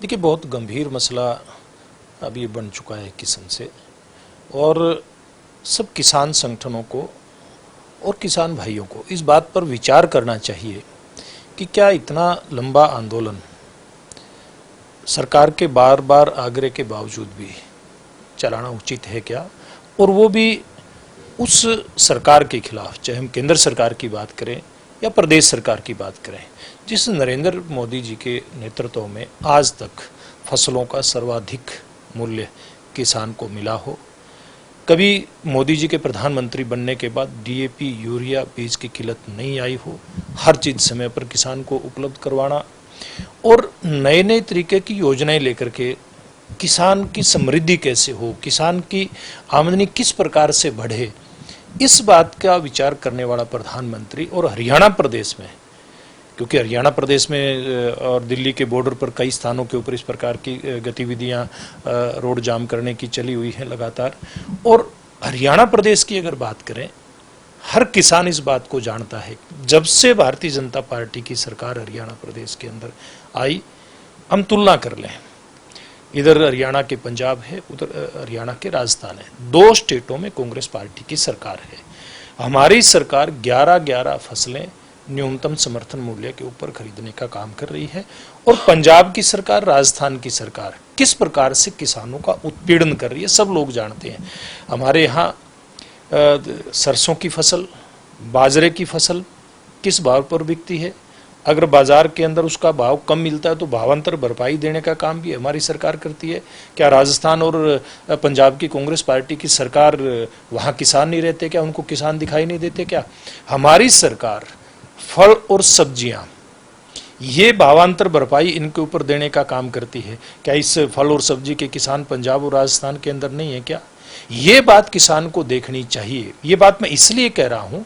देखिए, बहुत गंभीर मसला अभी बन चुका है किस्म से, और सब किसान संगठनों को और किसान भाइयों को इस बात पर विचार करना चाहिए कि क्या इतना लंबा आंदोलन सरकार के बार बार आग्रह के बावजूद भी चलाना उचित है क्या, और वो भी उस सरकार के खिलाफ, चाहे हम केंद्र सरकार की बात करें या प्रदेश सरकार की बात करें, जिस नरेंद्र मोदी जी के नेतृत्व में आज तक फसलों का सर्वाधिक मूल्य किसान को मिला हो। कभी मोदी जी के प्रधानमंत्री बनने के बाद डीएपी, यूरिया, बीज की किल्लत नहीं आई हो, हर चीज समय पर किसान को उपलब्ध करवाना और नए नए तरीके की योजनाएं लेकर के किसान की समृद्धि कैसे हो, किसान की आमदनी किस प्रकार से बढ़े, इस बात का विचार करने वाला प्रधानमंत्री, और हरियाणा प्रदेश में, क्योंकि हरियाणा प्रदेश में और दिल्ली के बॉर्डर पर कई स्थानों के ऊपर इस प्रकार की गतिविधियां रोड जाम करने की चली हुई हैं लगातार, और हरियाणा प्रदेश की अगर बात करें, हर किसान इस बात को जानता है, जब से भारतीय जनता पार्टी की सरकार हरियाणा प्रदेश के अंदर आई, हम तुलना कर लें, इधर हरियाणा के पंजाब है, उधर हरियाणा के राजस्थान है, 2 स्टेटों में कांग्रेस पार्टी की सरकार है। हमारी सरकार 11 फसलें न्यूनतम समर्थन मूल्य के ऊपर खरीदने का काम कर रही है, और पंजाब की सरकार, राजस्थान की सरकार किस प्रकार से किसानों का उत्पीड़न कर रही है सब लोग जानते हैं। हमारे यहाँ सरसों की फसल, बाजरे की फसल किस भाव पर बिकती है, अगर बाजार के अंदर उसका भाव कम मिलता है तो भावांतर भरपाई देने का काम भी हमारी सरकार करती है। क्या राजस्थान और पंजाब की कांग्रेस पार्टी की सरकार, वहाँ किसान नहीं रहते क्या, उनको किसान दिखाई नहीं देते क्या? हमारी सरकार फल और सब्जियां, ये भावांतर भरपाई इनके ऊपर देने का काम करती है। क्या इस फल और सब्जी के किसान पंजाब और राजस्थान के अंदर नहीं है क्या? ये बात किसान को देखनी चाहिए। ये बात मैं इसलिए कह रहा हूं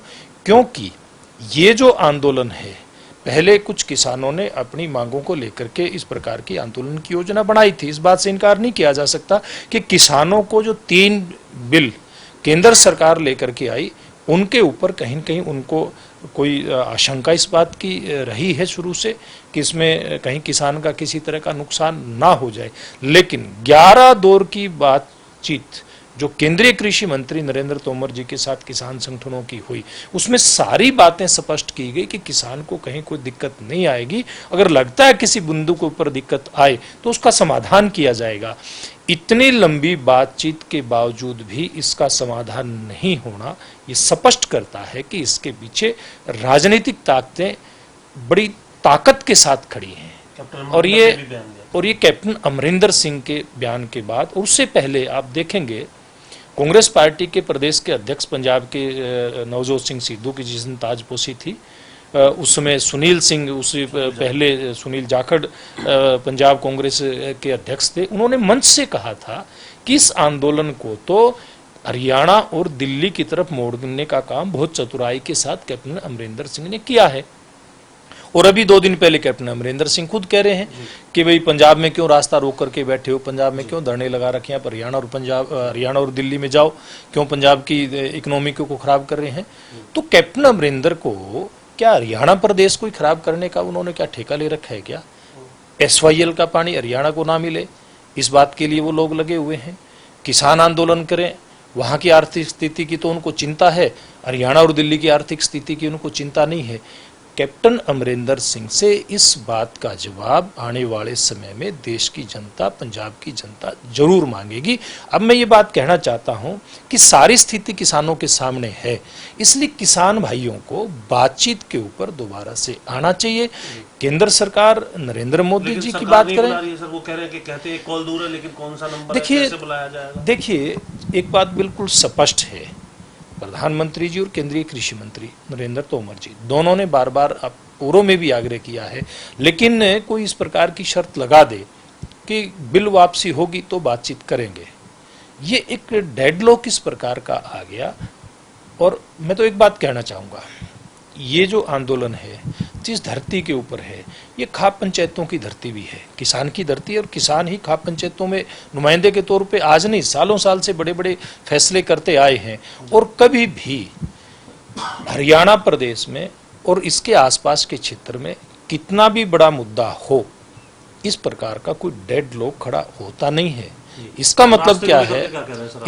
क्योंकि ये जो आंदोलन है, पहले कुछ किसानों ने अपनी मांगों को लेकर के इस प्रकार की आंदोलन की योजना बनाई थी। इस बात से इनकार नहीं किया जा सकता कि किसानों को जो 3 बिल केंद्र सरकार लेकर के आई, उनके ऊपर कहीं न कहीं उनको कोई आशंका इस बात की रही है शुरू से कि इसमें कहीं किसान का किसी तरह का नुकसान ना हो जाए। लेकिन 11 दौर की बातचीत जो केंद्रीय कृषि मंत्री नरेंद्र तोमर जी के साथ किसान संगठनों की हुई, उसमें सारी बातें स्पष्ट की गई कि किसान को कहीं कोई दिक्कत नहीं आएगी। अगर लगता है किसी बिंदु के ऊपर दिक्कत आए तो उसका समाधान किया जाएगा। इतनी लंबी बातचीत के बावजूद भी इसका समाधान नहीं होना, ये स्पष्ट करता है कि इसके पीछे राजनीतिक ताकतें बड़ी ताकत के साथ खड़ी हैं। और ये कैप्टन अमरिंदर सिंह के बयान के बाद, और उससे पहले आप देखेंगे कांग्रेस पार्टी के प्रदेश के अध्यक्ष पंजाब के नवजोत सिंह सिद्धू की जिस दिन ताजपोशी थी, उस समय सुनील सिंह, उससे पहले सुनील जाखड़ पंजाब कांग्रेस के अध्यक्ष थे, उन्होंने मंच से कहा था कि इस आंदोलन को तो हरियाणा और दिल्ली की तरफ मोड़ने का काम बहुत चतुराई के साथ कैप्टन अमरिंदर सिंह ने किया है। और अभी 2 दिन पहले कैप्टन अमरिंदर सिंह खुद कह रहे हैं कि भाई पंजाब में क्यों रास्ता रोक करके बैठे हो, पंजाब में क्यों धरने लगा रखे हैं, हरियाणा और दिल्ली में जाओ, क्यों पंजाब की इकोनॉमी को खराब कर रहे हैं। तो कैप्टन अमरिंदर को क्या हरियाणा प्रदेश को खराब करने का उन्होंने क्या ठेका ले रखा है क्या? SYL का पानी हरियाणा को ना मिले, इस बात के लिए वो लोग लगे हुए हैं। किसान आंदोलन करें, वहां की आर्थिक स्थिति की तो उनको चिंता है, हरियाणा और दिल्ली की आर्थिक स्थिति की उनको चिंता नहीं है। कैप्टन अमरिंदर सिंह से इस बात का जवाब आने वाले समय में देश की जनता, पंजाब की जनता जरूर मांगेगी। अब मैं ये बात कहना चाहता हूं कि सारी स्थिति किसानों के सामने है, इसलिए किसान भाइयों को बातचीत के ऊपर दोबारा से आना चाहिए। केंद्र सरकार नरेंद्र मोदी जी की बात करें, सर वो कह रहे हैं कि कहते हैं कॉल दूर है, लेकिन कौन सा नंबर है, कैसे बुलाया जाएगा? देखिए, एक बात बिल्कुल स्पष्ट है, प्रधानमंत्री जी और केंद्रीय कृषि मंत्री नरेंद्र तोमर जी दोनों ने बार बार पूर्व में भी आग्रह किया है, लेकिन कोई इस प्रकार की शर्त लगा दे कि बिल वापसी होगी तो बातचीत करेंगे, ये एक डेडलॉक इस प्रकार का आ गया। और मैं तो एक बात कहना चाहूंगा, ये जो आंदोलन है जिस धरती के ऊपर है, ये खाप पंचायतों की धरती भी है, किसान की धरती है, और किसान ही खाप पंचायतों में नुमाइंदे के तौर पे आज नहीं, सालों साल से बड़े बड़े फैसले करते आए हैं। और कभी भी हरियाणा प्रदेश में और इसके आसपास के क्षेत्र में कितना भी बड़ा मुद्दा हो, इस प्रकार का कोई डेड लॉक खड़ा होता नहीं है। इसका मतलब क्या है,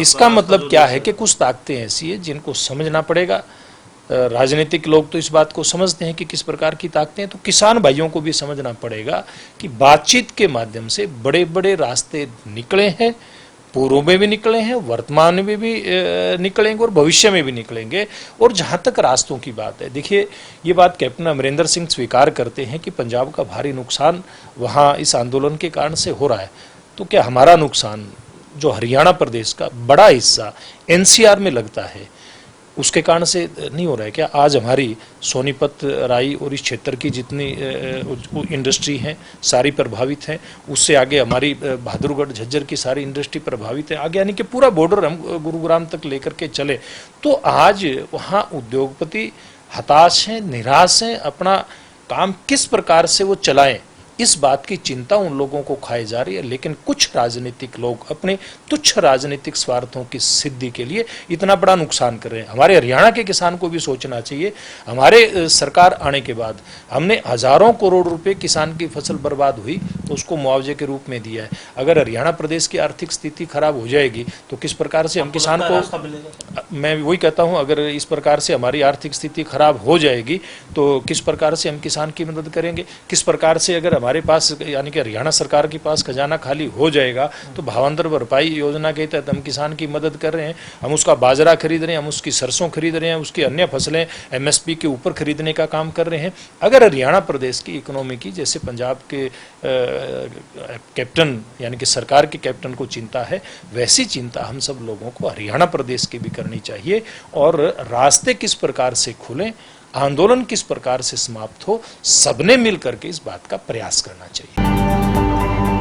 इसका मतलब क्या है कि कुछ ताकतें ऐसी है जिनको समझना पड़ेगा। राजनीतिक लोग तो इस बात को समझते हैं कि किस प्रकार की ताकतें हैं, तो किसान भाइयों को भी समझना पड़ेगा कि बातचीत के माध्यम से बड़े बड़े रास्ते निकले हैं, पूर्व में भी निकले हैं, वर्तमान में भी निकलेंगे और भविष्य में भी निकलेंगे। और जहां तक रास्तों की बात है, देखिए ये बात कैप्टन अमरिंदर सिंह स्वीकार करते हैं कि पंजाब का भारी नुकसान वहां इस आंदोलन के कारण से हो रहा है। तो क्या हमारा नुकसान जो हरियाणा प्रदेश का बड़ा हिस्सा एनसीआर में लगता है उसके कारण से नहीं हो रहा है क्या? आज हमारी सोनीपत, राई और इस क्षेत्र की जितनी इंडस्ट्री हैं सारी प्रभावित हैं। उससे आगे हमारी बहादुरगढ़, झज्जर की सारी इंडस्ट्री प्रभावित है। आगे यानी कि पूरा बॉर्डर हम गुरुग्राम तक लेकर के चले तो आज वहाँ उद्योगपति हताश हैं, निराश हैं। अपना काम किस प्रकार से वो चलाएं, इस बात की चिंता उन लोगों को खाई जा रही है। लेकिन कुछ राजनीतिक लोग अपने तुच्छ राजनीतिक स्वार्थों की सिद्धि के लिए इतना बड़ा नुकसान कर रहे हैं। हमारे हरियाणा के किसान को भी सोचना चाहिए। हमारे सरकार आने के बाद हमने हजारों करोड़ रुपए किसान की फसल बर्बाद हुई तो उसको मुआवजे के रूप में दिया है। अगर हरियाणा प्रदेश की आर्थिक स्थिति खराब हो जाएगी तो किस प्रकार से हम किसान को, मैं वही कहता हूं, अगर इस प्रकार से हमारी आर्थिक स्थिति खराब हो जाएगी तो किस प्रकार से हम किसान की मदद करेंगे? किस प्रकार से अगर हमारे पास यानी कि हरियाणा सरकार के पास खजाना खाली हो जाएगा तो भावांतर भरपाई योजना के तहत हम किसान की मदद कर रहे हैं, हम उसका बाजरा खरीद रहे हैं, हम उसकी सरसों खरीद रहे हैं, उसकी अन्य फसलें एमएसपी के ऊपर खरीदने का काम कर रहे हैं। अगर हरियाणा प्रदेश की इकोनॉमी की, जैसे पंजाब के कैप्टन यानी कि सरकार के कैप्टन को चिंता है, वैसी चिंता हम सब लोगों को हरियाणा प्रदेश की भी करनी चाहिए। और रास्ते किस प्रकार से खुलें, आंदोलन किस प्रकार से समाप्त हो, सबने मिलकर के इस बात का प्रयास करना चाहिए।